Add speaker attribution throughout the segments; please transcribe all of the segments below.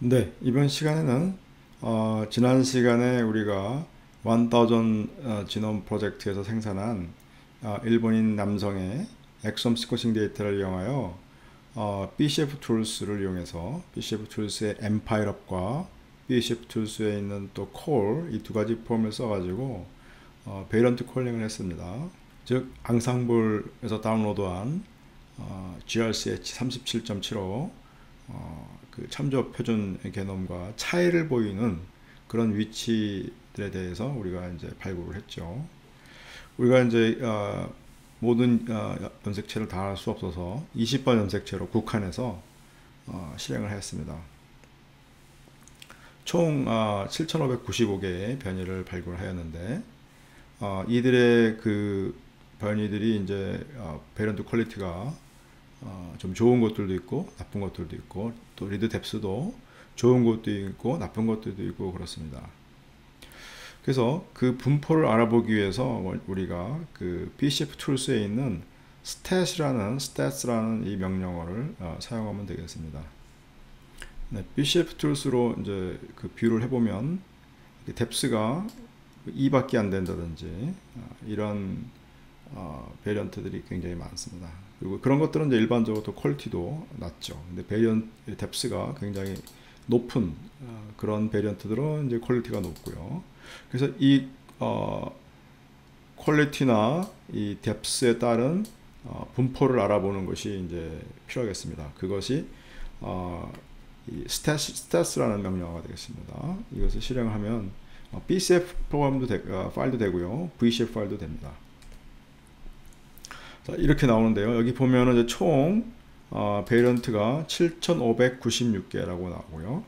Speaker 1: 네, 이번 시간에는 지난 시간에 우리가 1000 지놈 프로젝트에서 생산한 일본인 남성의 엑솜 시퀀싱 데이터를 이용하여 BCF 툴스를 이용해서 BCF 툴스의 엠파일업과 BCF 툴스에 있는 또 콜 이 두 가지 폼을 써가지고 베이런트 콜링을 했습니다. 즉 앙상블에서 다운로드한 GRCH 37.75 그 참조 표준 개념과 차이를 보이는 그런 위치들에 대해서 우리가 이제 발굴을 했죠. 우리가 이제 모든 염색체를 다 할 수 없어서 20번 염색체로 국한해서 실행을 했습니다. 총 7,595개의 변이를 발굴하였는데 이들의 그 변이들이 이제 베이런트 퀄리티가 좀 좋은 것들도 있고 나쁜 것들도 있고 또 리드 뎁스도 좋은 것도 있고 나쁜 것들도 있고 그렇습니다. 그래서 그 분포를 알아보기 위해서 우리가 그 BCF 툴스에 있는 stats라는 이 명령어를 사용하면 되겠습니다. 네, BCF 툴스로 이제 그 뷰를 해보면 뎁스가 2밖에 안 된다든지 이런 베리언트들이 굉장히 많습니다. 그리고 그런 것들은 이제 일반적으로 또 퀄리티도 낮죠. 근데 베리언트 뎁스가 굉장히 높은 그런 베리언트들은 이제 퀄리티가 높고요. 그래서 이 퀄리티나 이 뎁스에 따른 분포를 알아보는 것이 이제 필요하겠습니다. 그것이 이 stats라는 명령어가 되겠습니다. 이것을 실행하면 BCF 프로그램도 파일도 되고요, VCF 파일도 됩니다. 자, 이렇게 나오는데요. 여기 보면은 이제 총 베이런트가 7,596개라고 나오고요.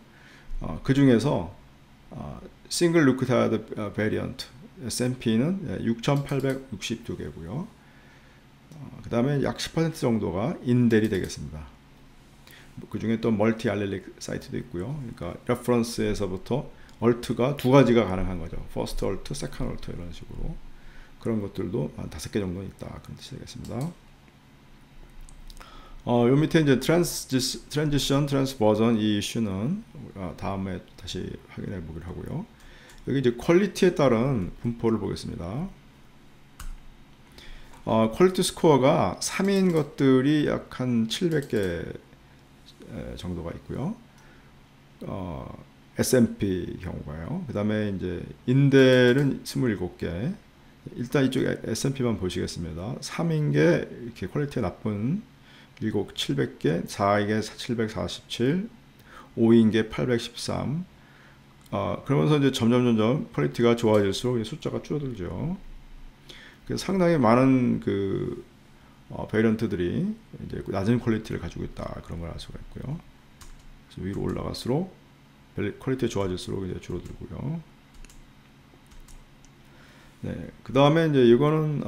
Speaker 1: 그 중에서 싱글 누크타이드 베리언트 SNP는 6,862개고요. 그 다음에 약 10% 정도가 인델이 되겠습니다. 그 중에 또 멀티 알렐릭 사이트도 있고요. 그러니까 레퍼런스에서부터 얼트가 두 가지가 가능한 거죠. 퍼스트 얼트, 세컨드 얼트 이런 식으로. 그런 것들도 한 5개 정도 있다. 그런 뜻이 되겠습니다. 요 밑에 이제 트랜지션, 트랜스버전 이 이슈는 다음에 다시 확인해 보기로 하고요. 여기 이제 퀄리티에 따른 분포를 보겠습니다. 퀄리티 스코어가 3인 것들이 약 한 700개 정도가 있고요. S&P 경우가요. 그 다음에 이제 인델은 27개. 일단 이쪽 S&P만 보시겠습니다. 3인 게 이렇게 퀄리티가 나쁜 700개, 4인 게 747, 5인 게 813. 그러면서 이제 점점 퀄리티가 좋아질수록 숫자가 줄어들죠. 그래서 상당히 많은 그 베리언트들이 이제 낮은 퀄리티를 가지고 있다, 그런 걸 알 수가 있고요. 그래서 위로 올라갈수록 퀄리티가 좋아질수록 이제 줄어들고요. 네, 그 다음에 이제 이거는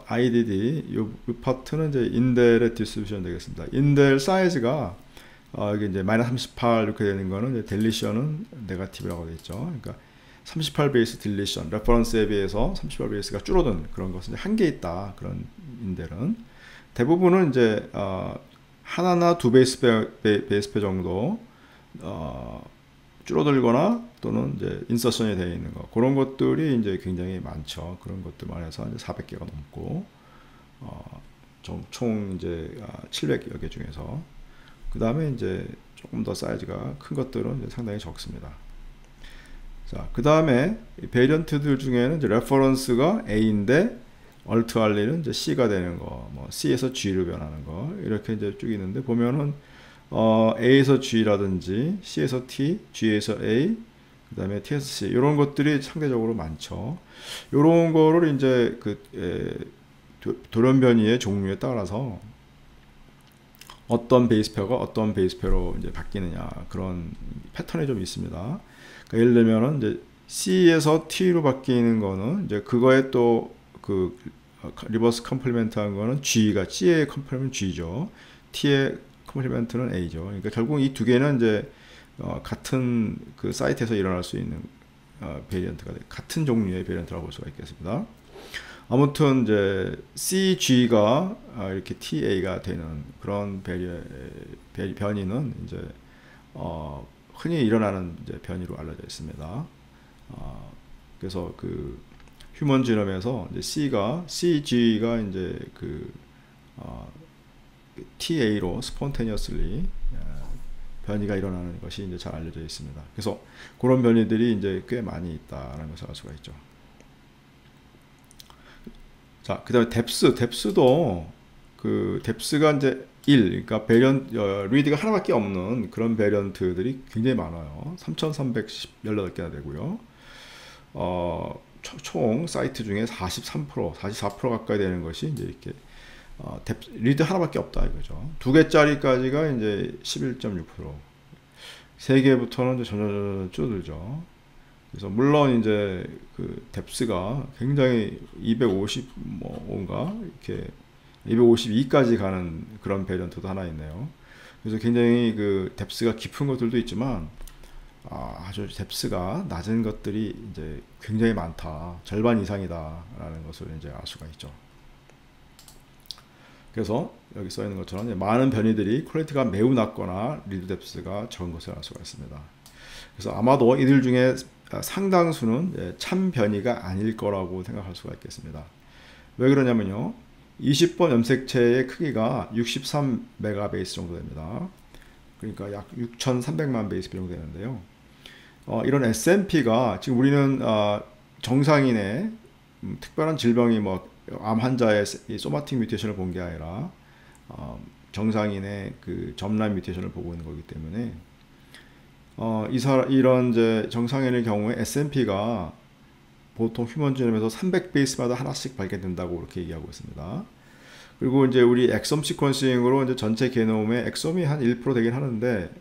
Speaker 1: IDD 이 파트는 이제 인델의 디스트리뷰션 되겠습니다. 인델 사이즈가 이게 이제 -38 이렇게 되는 거는 이제 딜리션은 네거티브라고 되어 있죠. 그러니까 38 베이스 딜리션 레퍼런스에 비해서 38 베이스가 줄어든 그런 것은 한계 있다. 그런 인델은 대부분은 이제 하나나 두 베이스페 정도 줄어들거나 또는 이제 인서션이 되어 있는 거, 그런 것들이 이제 굉장히 많죠. 그런 것들만 해서 이제 400개가 넘고 총 이제 700여 개 중에서 그 다음에 이제 조금 더 사이즈가 큰 것들은 이제 상당히 적습니다. 자, 그 다음에 베리언트들 중에는 이제 레퍼런스가 A인데 얼트 알리는 이제 C가 되는 거, 뭐 C에서 G로 변하는 거, 이렇게 이제 쭉 있는데 보면은 A에서 G라든지 C에서 T, G에서 A, 그 다음에 T에서 C 이런 것들이 상대적으로 많죠. 이런 거를 이제 그 돌연변이의 종류에 따라서 어떤 베이스페어가 어떤 베이스페어로 이제 바뀌느냐, 그런 패턴이 좀 있습니다. 그러니까 예를 들면은 이제 C에서 T로 바뀌는 거는 이제 그거에 또 그 리버스 컴플리멘트한 거는 G가 C의 컴플리멘트 G죠. T의 컴플리멘트는 A죠. 그러니까 결국 이 두 개는 이제 같은 그 사이트에서 일어날 수 있는 베리언트가 같은 종류의 베리언트라고 볼 수가 있겠습니다. 아무튼 이제 CG가 이렇게 TA가 되는 그런 변이는 이제 흔히 일어나는 이제 변이로 알려져 있습니다. 그래서 그 휴먼 지놈에서 이제 CG가 이제 그 TA로 spontaneously 변이가 일어나는 것이 이제 잘 알려져 있습니다. 그래서 그런 변이들이 이제 꽤 많이 있다는 것을 알 수가 있죠. 자, 그다음에 뎁스도 그 뎁스가 이제 1, 그러니까 리드가 하나밖에 없는 그런 베리언트들이 굉장히 많아요. 3,318개나 되고요. 총 사이트 중에 44% 가까이 되는 것이 이제 이렇게 리드 하나밖에 없다 이거죠. 2개짜리까지가 이제 11.6%, 3개부터는 이제 점점 줄어들죠. 그래서 물론 이제 그 뎁스가 굉장히 250인가 이렇게 252까지 가는 그런 베리언트도 하나 있네요. 그래서 굉장히 그 뎁스가 깊은 것들도 있지만 아주 뎁스가 낮은 것들이 이제 굉장히 많다, 절반 이상이다라는 것을 이제 알 수가 있죠. 그래서 여기 써 있는 것처럼 많은 변이들이 퀄리티가 매우 낮거나 리드 뎁스가 적은 것을 알 수가 있습니다. 그래서 아마도 이들 중에 상당수는 참 변이가 아닐 거라고 생각할 수가 있겠습니다. 왜 그러냐면요, 20번 염색체의 크기가 63메가베이스 정도 됩니다. 그러니까 약 6,300만 베이스 정도 되는데요. 이런 SNP가 지금 우리는 정상인의 특별한 질병이 뭐 암 환자의 소마틱 뮤테이션을 본 게 아니라 정상인의 그 점란 뮤테이션을 보고 있는 거기 때문에 이런 이제 정상인의 경우에 SNP가 보통 휴먼 지놈에서 300베이스마다 하나씩 발견된다고 이렇게 얘기하고 있습니다. 그리고 이제 우리 엑솜 시퀀싱으로 이제 전체 게놈의 엑솜이 한 1% 되긴 하는데,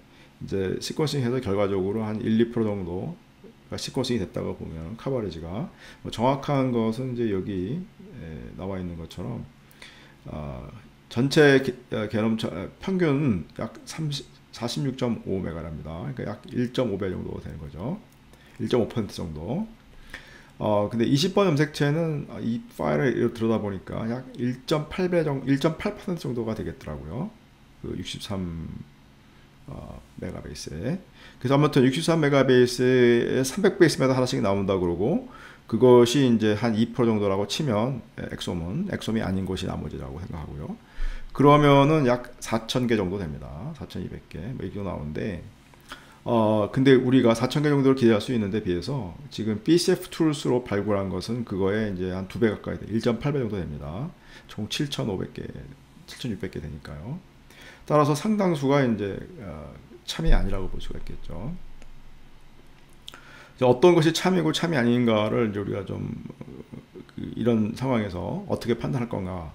Speaker 1: 이제 시퀀싱해서 결과적으로 한 1, 2% 정도 시퀀싱이 됐다고 보면 커버리지가 뭐 정확한 것은 이제 여기 나와 있는 것처럼 전체 게놈 평균 약 46.5메가랍니다. 그러니까 약 1.5배 정도 되는 거죠. 1.5% 정도. 근데 20번 염색체는 이 파일을 들여다보니까 약 1.8배 정도, 1.8% 정도가 되겠더라고요. 그 63 메가베이스에. 그래서 아무튼 63메가베이스에 300베이스마다 하나씩 나온다 그러고, 그것이 이제 한 2% 정도라고 치면 엑솜이 아닌 것이 나머지라고 생각하고요. 그러면은 약 4,000개 정도 됩니다. 4,200개 뭐 이렇게 나오는데, 근데 우리가 4,000개 정도를 기대할 수 있는데 비해서 지금 BCF 툴스로 발굴한 것은 그거에 이제 한 2배 가까이 돼, 1.8배 정도 됩니다. 총 7,500개, 7,600개 되니까요. 따라서 상당수가 이제 참이 아니라고 볼 수가 있겠죠. 어떤 것이 참이고 참이 아닌가를 이제 우리가 좀 이런 상황에서 어떻게 판단할 건가.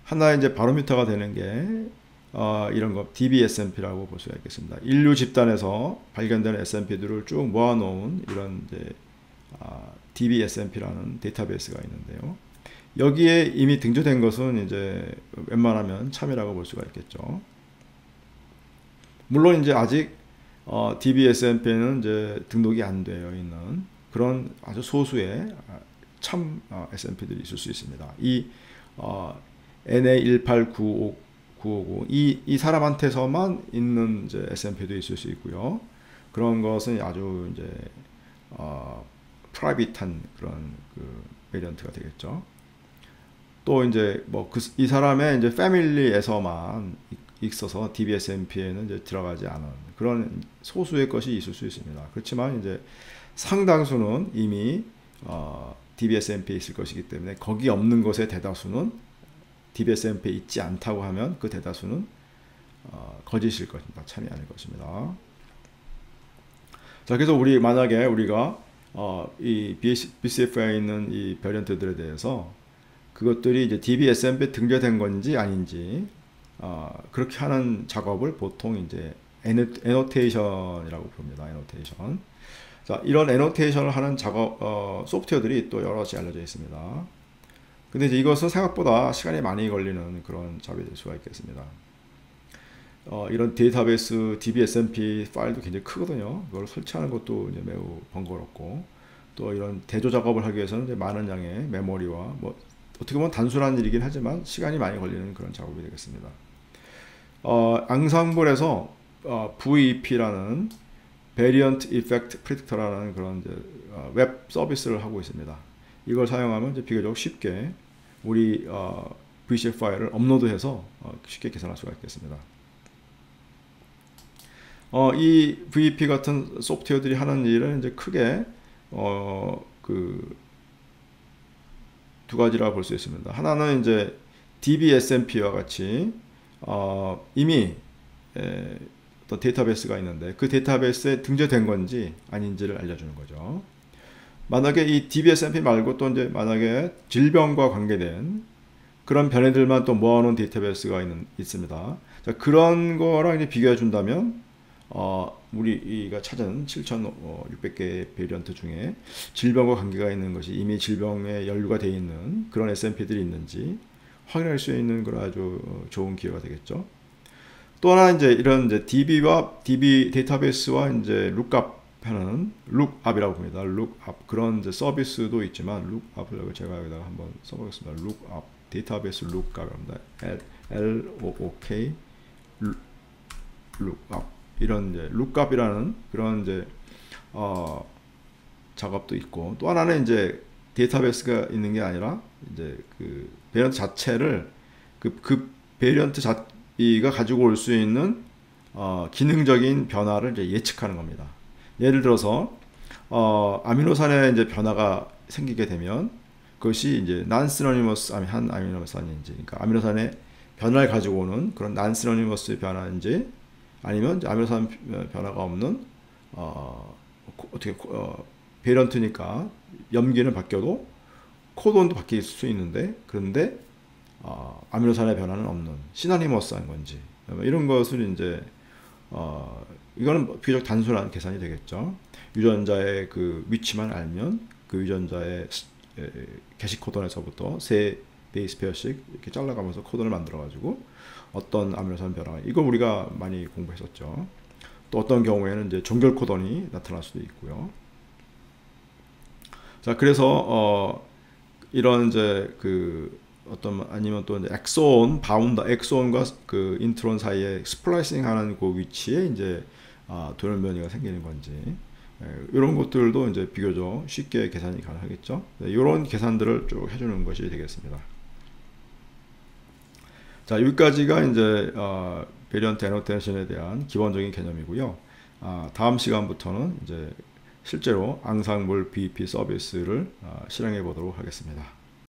Speaker 1: 하나의 이제 바로미터가 되는 게 이런 거 DBSNP라고 볼 수가 있겠습니다. 인류 집단에서 발견되는 SNP들을 쭉 모아놓은 이런 이제 DBSNP라는 데이터베이스가 있는데요. 여기에 이미 등재된 것은 이제 웬만하면 참이라고 볼 수가 있겠죠. 물론 이제 아직 DBSNP에는 이제 등록이 안 되어 있는 그런 아주 소수의 참 SNP들이 있을 수 있습니다. 이 NA1895959 이 사람한테서만 있는 이제 SNP도 있을 수 있고요. 그런 것은 아주 이제 프라이빗한 그런 그 베리언트가 되겠죠. 또 이제 뭐 이 사람의 이제 패밀리에서만 있어서 DBSNP에는 이제 들어가지 않은 그런 소수의 것이 있을 수 있습니다. 그렇지만 이제 상당수는 이미 DBSNP에 있을 것이기 때문에 거기 없는 것의 대다수는 DBSNP에 있지 않다고 하면 그 대다수는 거짓일 것입니다. 참이 아닐 것입니다. 자, 그래서 만약에 우리가 이 BCF에 있는 이 베리언트들에 대해서 그것들이 이제 DBSNP에 등재된 건지 아닌지 그렇게 하는 작업을 보통 이제 애노테이션이라고 부릅니다. 애노테이션. 자, 이런 애노테이션을 하는 작업 소프트웨어들이 또 여럿이 알려져 있습니다. 근데 이제 이것은 생각보다 시간이 많이 걸리는 그런 작업이 될 수가 있겠습니다. 이런 데이터베이스 DBSNP 파일도 굉장히 크거든요. 그걸 설치하는 것도 이제 매우 번거롭고, 또 이런 대조 작업을 하기 위해서는 이제 많은 양의 메모리와 뭐 어떻게 보면 단순한 일이긴 하지만 시간이 많이 걸리는 그런 작업이 되겠습니다. 앙상블에서 VEP라는 Variant Effect Predictor라는 그런 이제 웹 서비스를 하고 있습니다. 이걸 사용하면 이제 비교적 쉽게 우리 VCF 파일을 업로드해서 쉽게 계산할 수가 있겠습니다. 이 VP 같은 소프트웨어들이 하는 일은 이제 크게 그 두 가지라고 볼 수 있습니다. 하나는 이제 DBSMP와 같이 이미 어떤 데이터베이스가 있는데 그 데이터베이스에 등재된 건지 아닌지를 알려주는 거죠. 만약에 이 DBSMP 말고 또 이제 만약에 질병과 관계된 그런 변이들만 또 모아놓은 데이터베이스가 있습니다. 자, 그런 거랑 이제 비교해 준다면 우리가 찾은 7,600개의 베리언트 중에 질병과 관계가 있는 것이 이미 질병에 연루가 되어 있는 그런 SNP들이 있는지 확인할 수 있는 그런 아주 좋은 기회가 되겠죠. 또 하나 이제 이런 이제 DB 데이터베이스와 이제 룩업 하는 룩업이라고 봅니다. 룩업 그런 이제 서비스도 있지만 룩업을 제가 여기다가 한번 써보겠습니다. 룩업 데이터베이스 룩업입니다. LOOK 룩업 이런 이제 룩업이라는 그런 이제 작업도 있고 또 하나는 이제 데이터베이스가 있는 게 아니라 이제 그 베리언트 자체를 그 베리언트 가 가지고 올 수 있는 기능적인 변화를 이제 예측하는 겁니다. 예를 들어서 아미노산에 이제 변화가 생기게 되면 그것이 이제 난시노니머스 한 아미노산인지, 그러니까 아미노산의 변화를 가지고 오는 그런 난시노니머스 변화인지, 아니면 아미노산 변화가 없는 어떻게 베리언트니까 염기는 바뀌어도 코드온도 바뀔 수 있는데, 그런데 아미노산의 변화는 없는 시나니머스한 건지, 이런 것을 이제 이거는 비교적 단순한 계산이 되겠죠. 유전자의 그 위치만 알면 그 유전자의 게시 코돈에서부터 세 베이스 페어씩 이렇게 잘라가면서 코돈을 만들어 가지고 어떤 아미노산 변화, 이걸 우리가 많이 공부했었죠. 또 어떤 경우에는 이제 종결 코돈이 나타날 수도 있고요. 자, 그래서 이런 이제 그 아니면 또 이제 엑소온 바운더, 엑소온과 그 인트론 사이에 스플라이싱 하는 그 위치에 이제 돌연변이가 생기는 건지, 이런 것들도 이제 비교적 쉽게 계산이 가능하겠죠. 이런 계산들을 쭉 해주는 것이 되겠습니다. 자, 여기까지가 이제 베리언트 애노테이션에 대한 기본적인 개념이고요. 다음 시간부터는 이제 실제로 앙상블 BEP 서비스를 실행해 보도록 하겠습니다.